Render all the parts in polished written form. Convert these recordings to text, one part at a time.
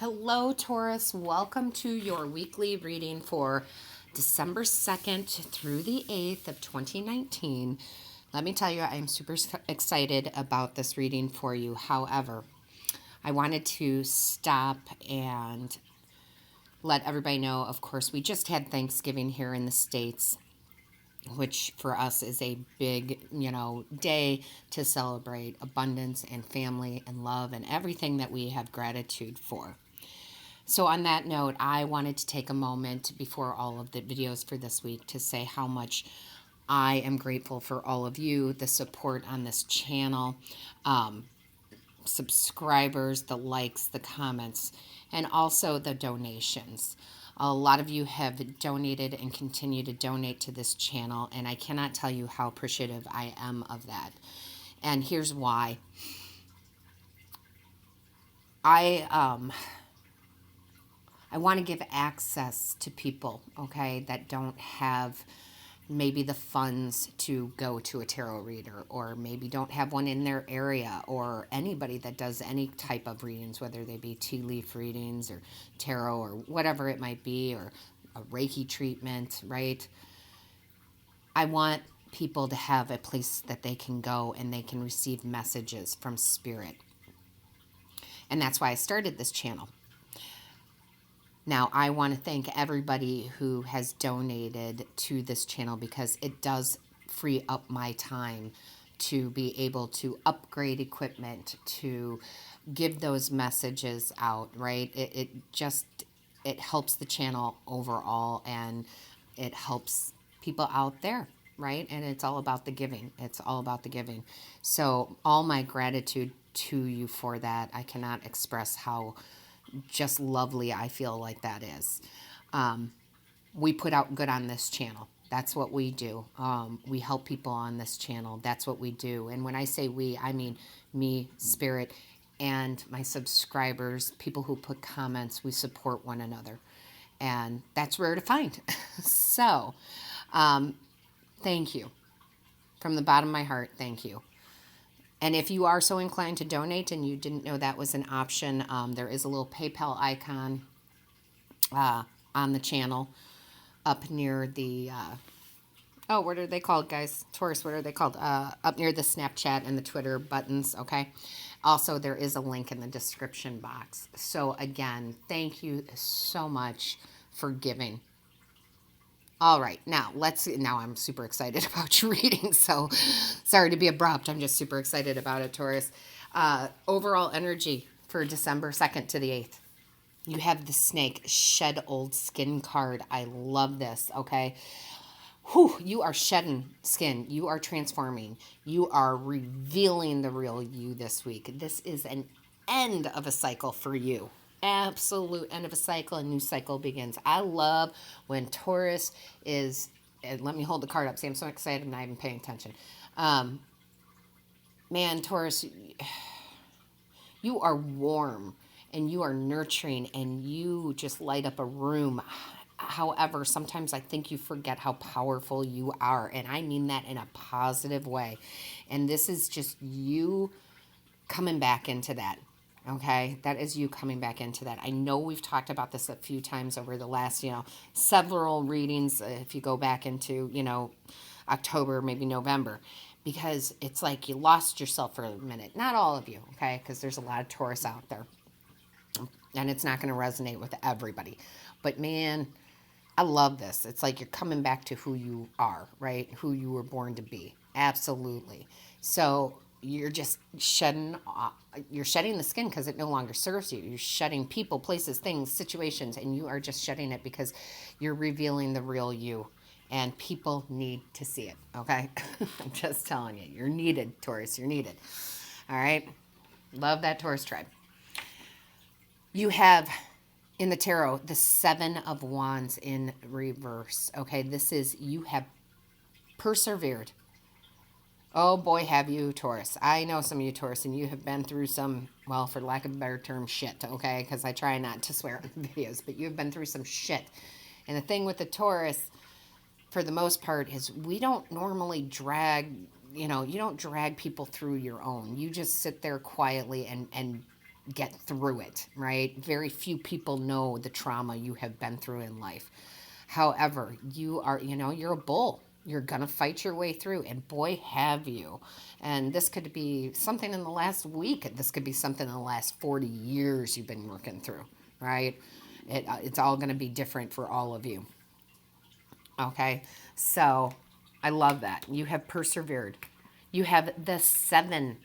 Hello, Taurus. Welcome to your weekly reading for December 2nd through the 8th of 2019. Let me tell you, I'm super excited about this reading for you. However, I wanted to stop and let everybody know, of course, we just had Thanksgiving here in the States, which for us is a big, day to celebrate abundance and family and love and everything that we have gratitude for. So on that note, I wanted to take a moment before all of the videos for this week to say how much I am grateful for all of you, the support on this channel, subscribers, the likes, the comments, and also the donations. A lot of you have donated and continue to donate to this channel, and I cannot tell you how appreciative I am of that. And here's why. I want to give access to people, okay, that don't have maybe the funds to go to a tarot reader, or maybe don't have one in their area, or anybody that does any type of readings, whether they be tea leaf readings or tarot or whatever it might be, or a Reiki treatment, right? I want people to have a place that they can go and they can receive messages from spirit. And that's why I started this channel. Now, I want to thank everybody who has donated to this channel because it does free up my time to be able to upgrade equipment, to give those messages out, right? It helps the channel overall, and it helps people out there, right? And it's all about the giving. It's all about the giving. So all my gratitude to you for that. I cannot express how just lovely I feel like that is. We put out good on this channel. That's what we do. We help people on this channel. That's what we do. And when I say we, I mean me, Spirit, and my subscribers, people who put comments. We support one another. And that's rare to find. So, thank you. From the bottom of my heart, thank you. And if you are so inclined to donate and you didn't know that was an option, there is a little PayPal icon on the channel up near the, what are they called, guys? Taurus, what are they called? Up near the Snapchat and the Twitter buttons, okay? Also, there is a link in the description box. So, again, thank you so much for giving. All right, now I'm super excited about your reading, so sorry to be abrupt. I'm just super excited about it, Taurus. Overall energy for December 2nd to the 8th. You have the Snake Shed Old Skin card. I love this, okay? You are shedding skin. You are transforming. You are revealing the real you this week. This is an end of a cycle for you. Absolute end of a cycle. A new cycle begins. I love when Taurus is, and let me hold the card up. See, I'm so excited and I'm not even paying attention. Man, Taurus, you are warm and you are nurturing and you just light up a room. However, sometimes I think you forget how powerful you are. And I mean that in a positive way. And this is just you coming back into that. Okay, that is you coming back into that. I know we've talked about this a few times over the last, several readings. If you go back into, October, maybe November, because it's like you lost yourself for a minute. Not all of you, okay, because there's a lot of Taurus out there. And it's not going to resonate with everybody. But man, I love this. It's like you're coming back to who you are, right? Who you were born to be. Absolutely. So you're just shedding the skin because it no longer serves you. You're shedding people, places, things, situations, and you are just shedding it because you're revealing the real you. And people need to see it, okay? I'm just telling you. You're needed, Taurus. You're needed. All right? Love that Taurus tribe. You have in the tarot the Seven of Wands in reverse, okay? This is you have persevered. Oh boy, have you, Taurus. I know some of you, Taurus, and you have been through some, well, for lack of a better term, shit, okay? Because I try not to swear in the videos, but you've been through some shit. And the thing with the Taurus, for the most part, is we don't normally drag, you don't drag people through your own. You just sit there quietly and get through it, right? Very few people know the trauma you have been through in life. However, you are, you're a bull. You're going to fight your way through, and boy, have you. And this could be something in the last week. This could be something in the last 40 years you've been working through, right? It's all going to be different for all of you. Okay, so I love that. You have persevered. You have the Seven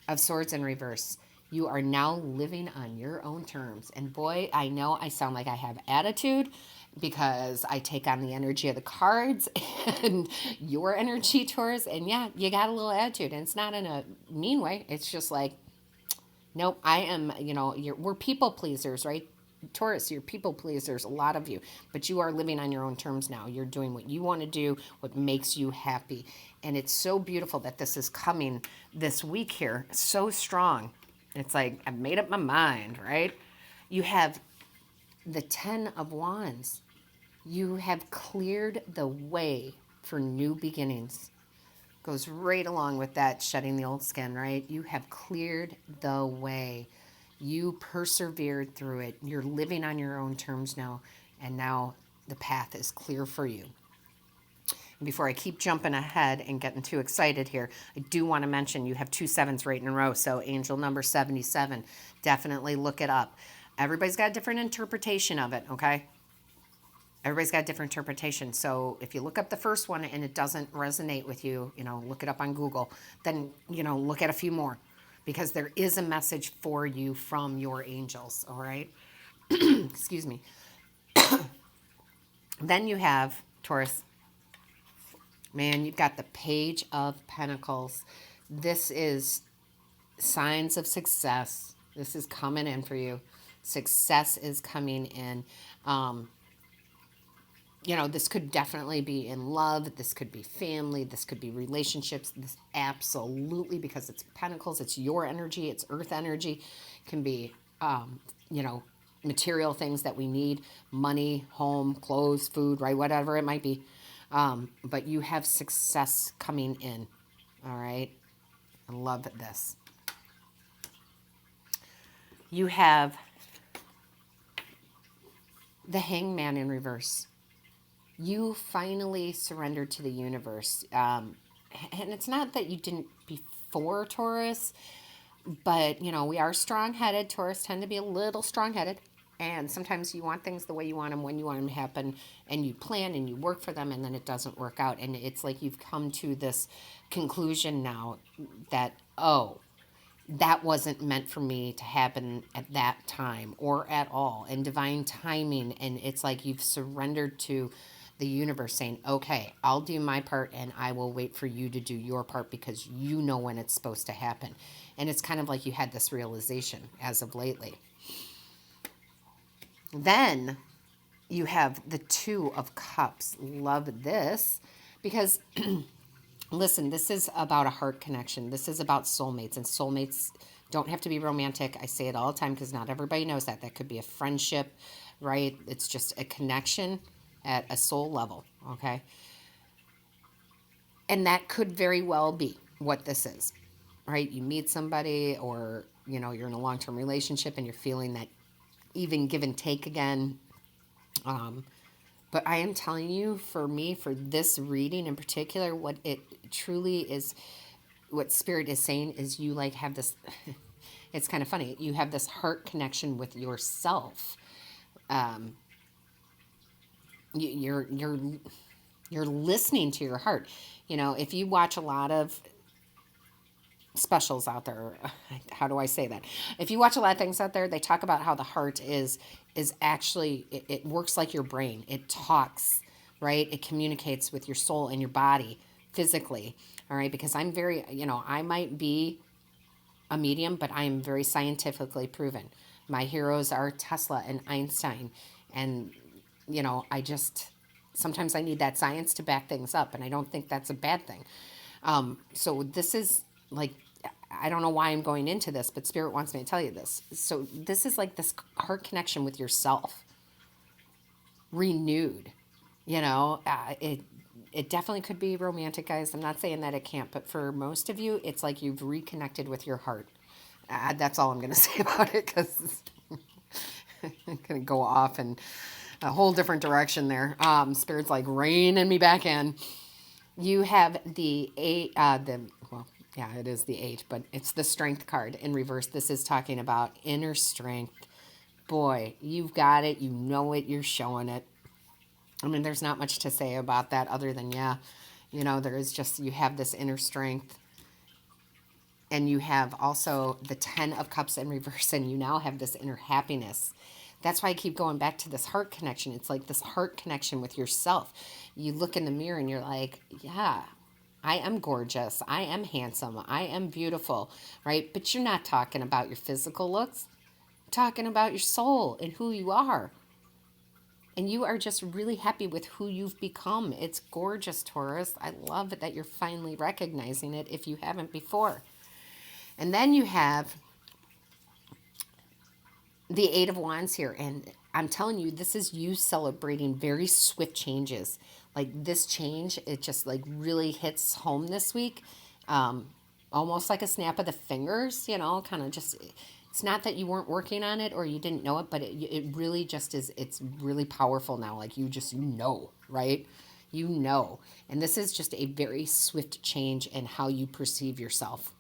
of Swords in reverse. You are now living on your own terms. And boy, I know I sound like I have attitude because I take on the energy of the cards and your energy, Taurus. And yeah, you got a little attitude. And it's not in a mean way. It's just like, nope, I am, we're people pleasers, right? Taurus, you're people pleasers, a lot of you, but you are living on your own terms now. You're doing what you want to do, what makes you happy. And it's so beautiful that this is coming this week here, so strong. It's like, I've made up my mind, right? You have the 10 of Wands. You have cleared the way for new beginnings. Goes right along with that, shedding the old skin, right? You have cleared the way. You persevered through it. You're living on your own terms now, and now the path is clear for you. And before I keep jumping ahead and getting too excited here, I do want to mention you have 2 sevens right in a row, so angel number 77. Definitely look it up. Everybody's got a different interpretation of it, okay? Everybody's got a different interpretation. So if you look up the first one and it doesn't resonate with you, look it up on Google, then, look at a few more because there is a message for you from your angels, all right? Excuse me. Then you have, Taurus, man, you've got the Page of Pentacles. This is signs of success. This is coming in for you. Success is coming in. This could definitely be in love. This could be family. This could be relationships. This absolutely, because it's Pentacles, it's your energy, it's earth energy, can be, material things that we need, money, home, clothes, food, right? Whatever it might be. But you have success coming in. All right. I love this. You have the Hangman in reverse. You finally surrendered to the universe. And it's not that you didn't before, Taurus, but, we are strong-headed. Taurus tend to be a little strong-headed. And sometimes you want things the way you want them, when you want them to happen, and you plan and you work for them, and then it doesn't work out. And it's like you've come to this conclusion now that, that wasn't meant for me to happen at that time or at all. And divine timing, and it's like you've surrendered to the universe saying, okay, I'll do my part and I will wait for you to do your part because you know when it's supposed to happen. And it's kind of like you had this realization as of lately. Then you have the Two of Cups. Love this because, listen, this is about a heart connection. This is about soulmates, and soulmates don't have to be romantic. I say it all the time because not everybody knows that. That could be a friendship, right? It's just a connection at a soul level, okay? And that could very well be what this is, right? You meet somebody, or, you're in a long-term relationship and you're feeling that even give and take again. But I am telling you, for me, for this reading in particular, what it truly is, what Spirit is saying is you have this, it's kind of funny, you have this heart connection with yourself. You're listening to your heart. If you watch a lot of specials out there, how do I say that? If you watch a lot of things out there, they talk about how the heart is actually, it works like your brain. It talks, right? It communicates with your soul and your body physically, all right? Because I'm very, I might be a medium, but I am very scientifically proven. My heroes are Tesla and Einstein, and sometimes I need that science to back things up, and I don't think that's a bad thing. So this is I don't know why I'm going into this, but Spirit wants me to tell you this. So this is like this heart connection with yourself, renewed. It definitely could be romantic, guys. I'm not saying that it can't, but for most of you, it's like you've reconnected with your heart. That's all I'm going to say about it, because I'm going to go off in a whole different direction there. Spirit's like reining me back in. You have the eight, well, yeah, it is the 8, but it's the Strength card in reverse. This is talking about inner strength. Boy, you've got it. You know it. You're showing it. I mean, there's not much to say about that other than, yeah, there is just, you have this inner strength. And you have also the 10 of Cups in reverse, and you now have this inner happiness. That's why I keep going back to this heart connection. It's like this heart connection with yourself. You look in the mirror and you're like, yeah, I am gorgeous. I am handsome. I am beautiful, right? But you're not talking about your physical looks. You're talking about your soul and who you are. And you are just really happy with who you've become. It's gorgeous, Taurus. I love it that you're finally recognizing it if you haven't before. And then you have the 8 of Wands here. And I'm telling you, this is you celebrating very swift changes. Like this change, it just like really hits home this week. Almost like a snap of the fingers, kind of just, it's not that you weren't working on it or you didn't know it, but it really just is, it's really powerful now. Like you know, right? And this is just a very swift change in how you perceive yourself.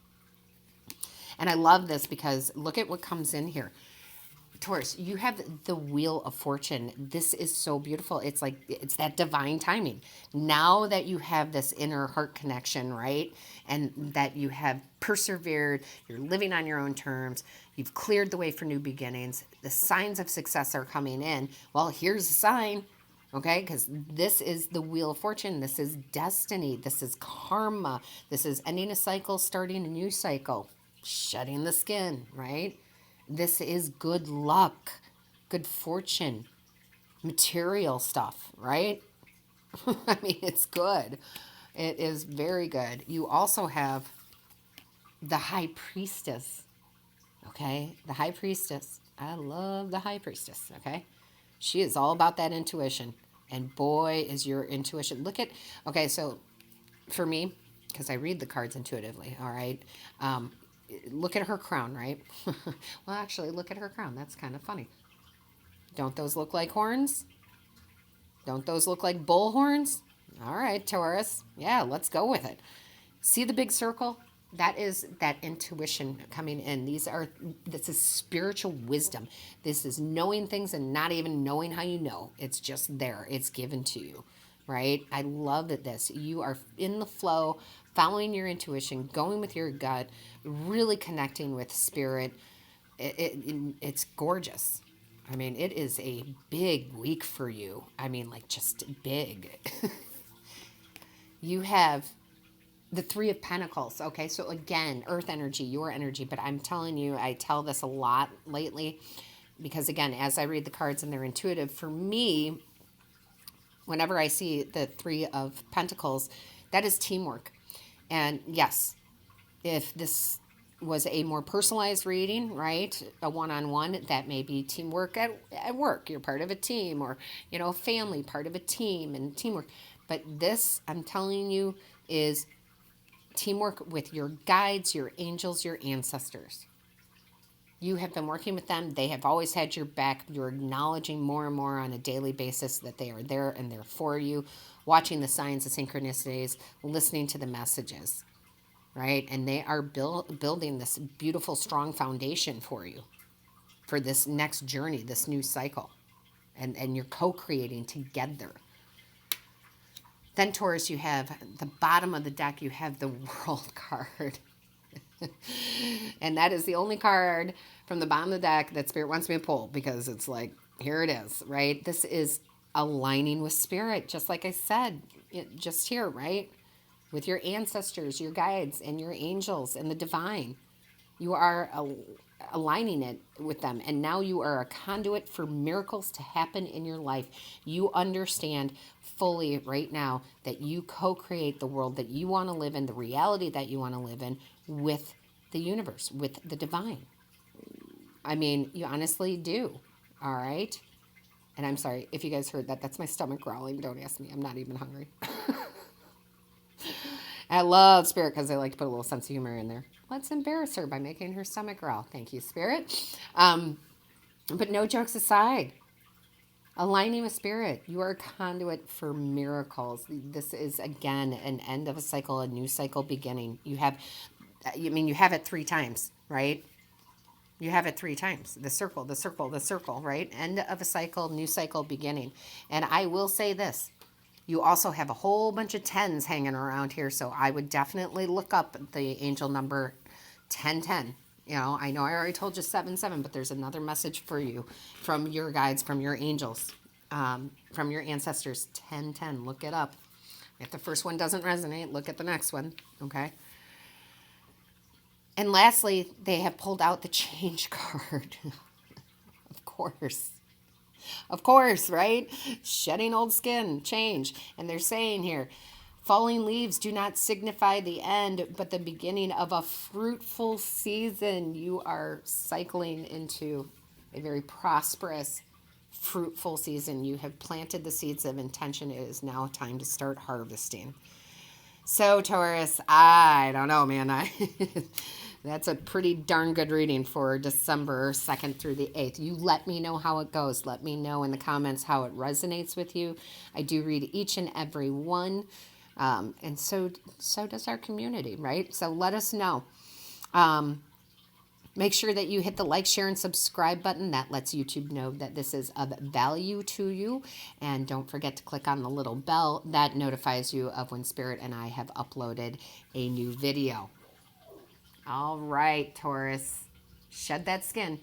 And I love this because look at what comes in here. Taurus, you have the Wheel of Fortune. This is so beautiful. It's like, it's that divine timing. Now that you have this inner heart connection, right? And that you have persevered, you're living on your own terms, you've cleared the way for new beginnings, the signs of success are coming in. Well, here's a sign, okay? Because this is the Wheel of Fortune. This is destiny. This is karma. This is ending a cycle, starting a new cycle. Shedding the skin, right? This is good luck, good fortune, material stuff, right? I mean, it's good. It is very good. You also have the High Priestess, okay? The High Priestess. I love the High Priestess, okay? She is all about that intuition. And boy, is your intuition. Okay, so for me, because I read the cards intuitively, all right? Look at her crown, right? Well, actually, look at her crown. That's kind of funny. Don't those look like horns? Don't those look like bull horns? All right, Taurus. Yeah, let's go with it. See the big circle? That is that intuition coming in. This is spiritual wisdom. This is knowing things and not even knowing how you know. It's just there. It's given to you, right? I love this. You are in the flow, following your intuition, going with your gut, really connecting with spirit. It's gorgeous. I mean, it is a big week for you. I mean, like just big. You have the 3 of Pentacles. Okay, so again, earth energy, your energy. But I'm telling you, I tell this a lot lately because, again, as I read the cards and they're intuitive, for me, whenever I see the 3 of Pentacles, that is teamwork. And yes, if this was a more personalized reading, right, a one-on-one, that may be teamwork at work. You're part of a team, or, family, part of a team and teamwork. But this, I'm telling you, is teamwork with your guides, your angels, your ancestors. You have been working with them. They have always had your back. You're acknowledging more and more on a daily basis that they are there and they're for you, watching the signs, the synchronicities, listening to the messages, right? And they are building this beautiful, strong foundation for you for this next journey, this new cycle. And you're co-creating together. Then, Taurus, you have the bottom of the deck, you have the World card. And that is the only card from the bottom of the deck that Spirit wants me to pull, because it's like, here it is, right? This is aligning with Spirit, just like I said, just here, right? With your ancestors, your guides, and your angels, and the divine. You are aligning it with them. And now you are a conduit for miracles to happen in your life. You understand fully right now that you co-create the world that you want to live in, the reality that you want to live in, with the universe, with the divine. I mean, you honestly do. All right? And I'm sorry if you guys heard that. That's my stomach growling. Don't ask me. I'm not even hungry. I love Spirit because I like to put a little sense of humor in there. Let's embarrass her by making her stomach growl. Thank you, Spirit. But no jokes aside, aligning with Spirit, you are a conduit for miracles. This is, again, an end of a cycle, a new cycle beginning. You have it 3 times, right? You have it 3 times. The circle, the circle, the circle, right? End of a cycle, new cycle beginning. And I will say this. You also have a whole bunch of tens hanging around here, so I would definitely look up the angel number 1010. I know I already told you 77, but there's another message for you from your guides, from your angels, from your ancestors. 1010. Look it up. If the first one doesn't resonate, look at the next one, okay? And lastly, they have pulled out the change card. Of course. Of course, right? Shedding old skin, change. And they're saying here, falling leaves do not signify the end, but the beginning of a fruitful season. You are cycling into a very prosperous, fruitful season. You have planted the seeds of intention. It is now time to start harvesting. So, Taurus, I don't know, man. That's a pretty darn good reading for December 2nd through the 8th. You let me know how it goes. Let me know in the comments how it resonates with you. I do read each and every one. And so does our community, right? So let us know. Make sure that you hit the like, share, and subscribe button. That lets YouTube know that this is of value to you. And don't forget to click on the little bell. That notifies you of when Spirit and I have uploaded a new video. All right, Taurus. Shed that skin.